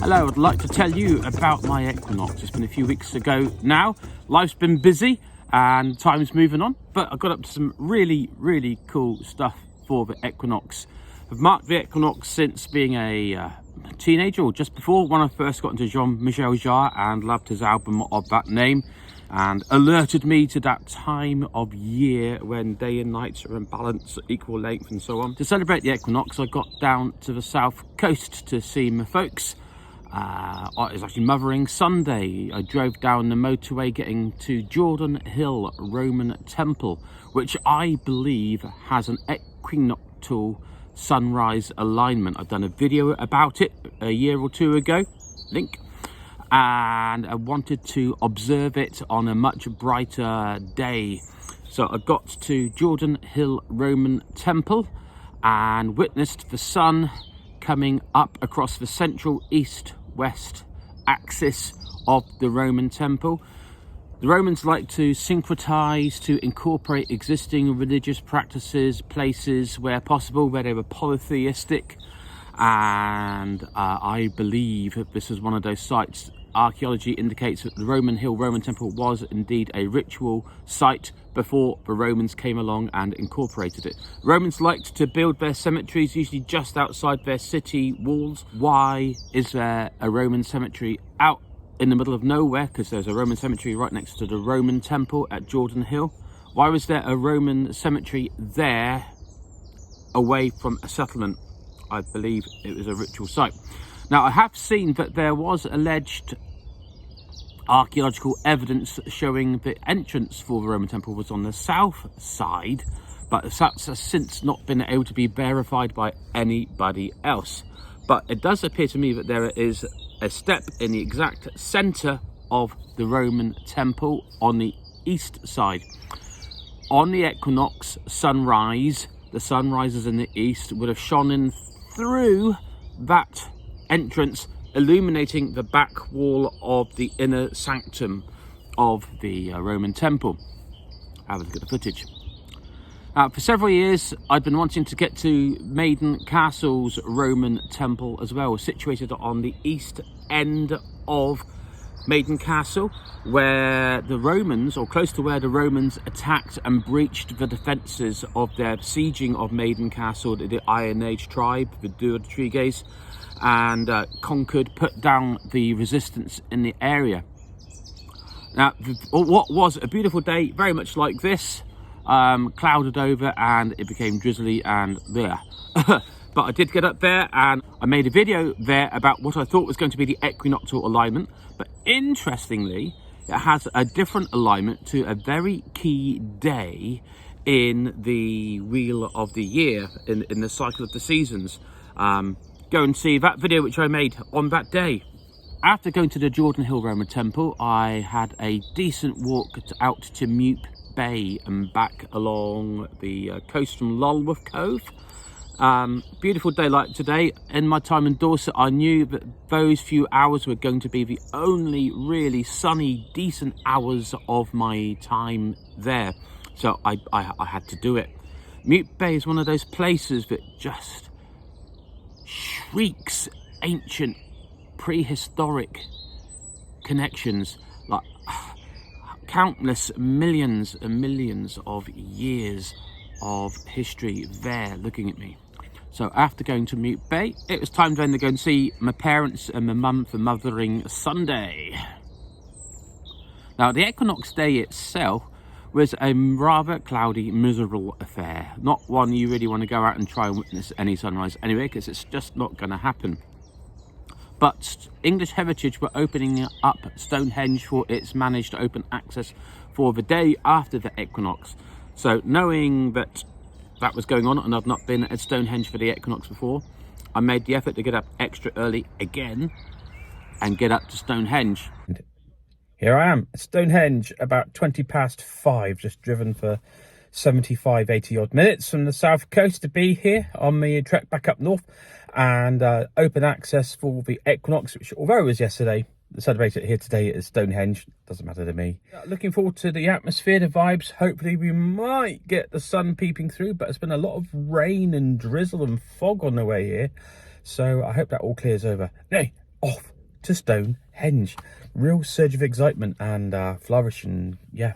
Hello, I'd like to tell you about my equinox. It's been a few weeks ago now. Life's been busy and time's moving on, but I got up to some really cool stuff for the equinox. I've marked the equinox since being a teenager, or just before, when I first got into Jean-Michel Jarre and loved his album of that name, and alerted me to that time of year when day and nights are in balance, equal length and so on. To celebrate the equinox, I got down to the south coast to see my folks. It was actually Mothering Sunday. I drove down the motorway getting to Jordan Hill Roman Temple, which I believe has an equinoctial sunrise alignment. I've done a video about it a year or two ago, link, and I wanted to observe it on a much brighter day. So I got to Jordan Hill Roman Temple and witnessed the sun coming up across the central east-west axis of the Roman temple. The Romans like to syncretize, to incorporate existing religious practices, places where possible, where they were polytheistic, and I believe this is one of those sites. Archaeology indicates that the Roman Hill Roman Temple was indeed a ritual site before the Romans came along and incorporated it. Romans liked to build their cemeteries usually just outside their city walls. Why is there a Roman cemetery out in the middle of nowhere? Because there's a Roman cemetery right next to the Roman Temple at Jordan Hill. Why was there a Roman cemetery there away from a settlement? I believe it was a ritual site. Now, I have seen that there was alleged archaeological evidence showing the entrance for the Roman temple was on the south side, but that's since not been able to be verified by anybody else. But it does appear to me that there is a step in the exact centre of the Roman temple on the east side. On the equinox sunrise, the sun rises in the east, would have shone in through that entrance, illuminating the back wall of the inner sanctum of the Roman temple. Have a look at the footage. For several years I'd been wanting to get to Maiden Castle's Roman temple as well, situated on the east end of Maiden Castle, where the Romans, or close to where the Romans attacked and breached the defences of their sieging of Maiden Castle, the Iron Age tribe, the Duodriges, and conquered, put down the resistance in the area. Now, what was a beautiful day, very much like this, clouded over and it became drizzly and there. But I did get up there and I made a video there about what I thought was going to be the equinoctial alignment. But interestingly, it has a different alignment to a very key day in the wheel of the year, in the cycle of the seasons. Go and see that video which I made on that day. After going to the Jordan Hill Roman Temple, I had a decent walk out to Mupe Bay and back along the coast from Lulworth Cove. Beautiful day like today. In my time in Dorset, I knew that those few hours were going to be the only really sunny, decent hours of my time there. So I had to do it. Mupe Bay is one of those places that just shrieks ancient, prehistoric connections, like countless millions and millions of years of history there looking at me. So after going to Mupe Bay, it was time then to go and see my parents and my mum for Mothering Sunday. Now, the equinox day itself was a rather cloudy, miserable affair. Not one you really want to go out and try and witness any sunrise anyway, because it's just not going to happen. But English Heritage were opening up Stonehenge for its managed open access for the day after the equinox. So knowing that that was going on, and I've not been at Stonehenge for the equinox before, I made the effort to get up extra early again and get up to Stonehenge. Here I am at Stonehenge, about 5:20, just driven for 75, 80 odd minutes from the south coast to be here on the trek back up north, and open access for the equinox, which, although it was yesterday, celebrate it here today at Stonehenge. Doesn't matter to me. Looking forward to the atmosphere, the vibes. Hopefully we might get the sun peeping through, but it's been a lot of rain and drizzle and fog on the way here, so I hope that all clears over. Anyway, off to Stonehenge. Real surge of excitement and flourish, and yeah.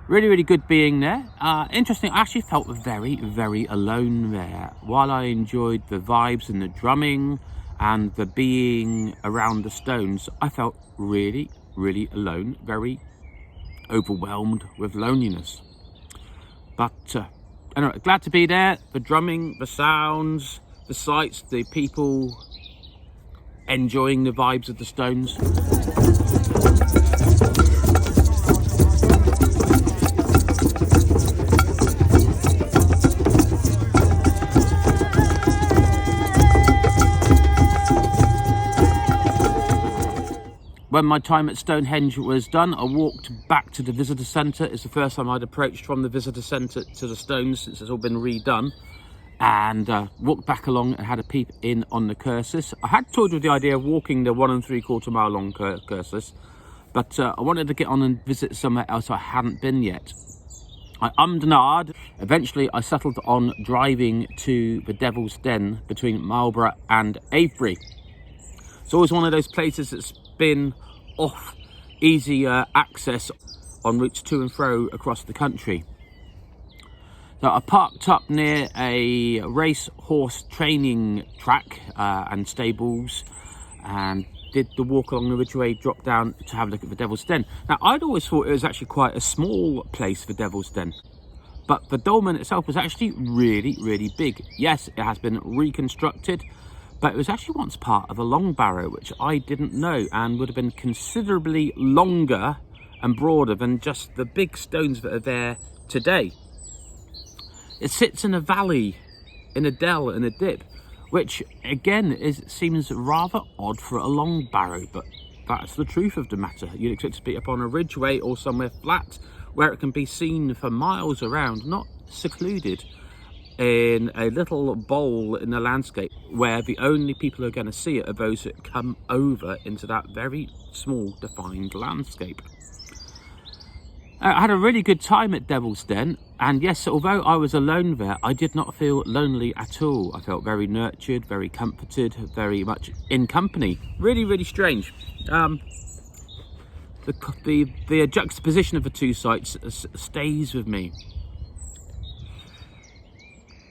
Really good being there. Interesting, I actually felt very alone there. While I enjoyed the vibes and the drumming and the being around the stones, I felt really alone, very overwhelmed with loneliness. But anyway, glad to be there. The drumming, the sounds, the sights, the people enjoying the vibes of the stones. When my time at Stonehenge was done, I walked back to the visitor centre. It's the first time I'd approached from the visitor centre to the stones since it's all been redone. And walked back along and had a peep in on the cursus. I had toyed with the idea of walking the 1 3/4 mile long cursus, but I wanted to get on and visit somewhere else I hadn't been yet. I ummed and ahed. Eventually I settled on driving to the Devil's Den between Marlborough and Avebury. It's always one of those places that's been off easy access on routes to and fro across the country. So I parked up near a race horse training track and stables, and did the walk along the ridgeway, drop down to have a look at the Devil's Den. Now, I'd always thought it was actually quite a small place for Devil's Den, but the dolmen itself was actually really big. Yes, it has been reconstructed, but it was actually once part of a long barrow, which I didn't know, and would have been considerably longer and broader than just the big stones that are there today. It sits in a valley, in a dell, in a dip, which again seems rather odd for a long barrow, but that's the truth of the matter. You'd expect to be up on a ridgeway or somewhere flat where it can be seen for miles around, not secluded in a little bowl in the landscape where the only people who are going to see it are those that come over into that very small defined landscape. I had a really good time at Devil's Den, and yes, although I was alone there, I did not feel lonely at all. I felt very nurtured, very comforted, very much in company. Really strange. The juxtaposition of the two sites stays with me.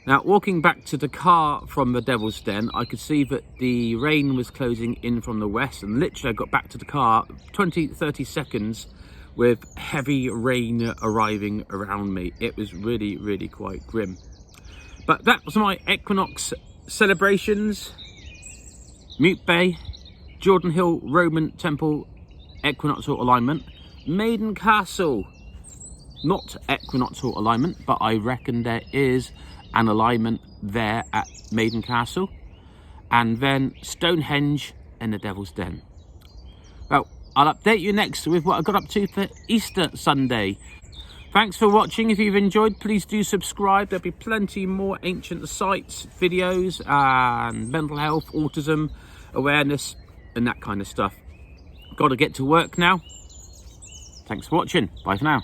Now, walking back to the car from the Devil's Den, I could see that the rain was closing in from the west, and literally I got back to the car 20-30 seconds with heavy rain arriving around me. It was really quite grim. But that was my Equinox celebrations. Mupe Bay, Jordan Hill Roman Temple equinoctial alignment, Maiden Castle, not equinoctial alignment, but I reckon there is an alignment there at Maiden Castle, and then Stonehenge and the Devil's Den. Well, I'll update you next with what I got up to for Easter Sunday. Thanks for watching. If you've enjoyed, please do subscribe. There'll be plenty more ancient sites, videos, and mental health, autism, awareness, and that kind of stuff. Got to get to work now. Thanks for watching. Bye for now.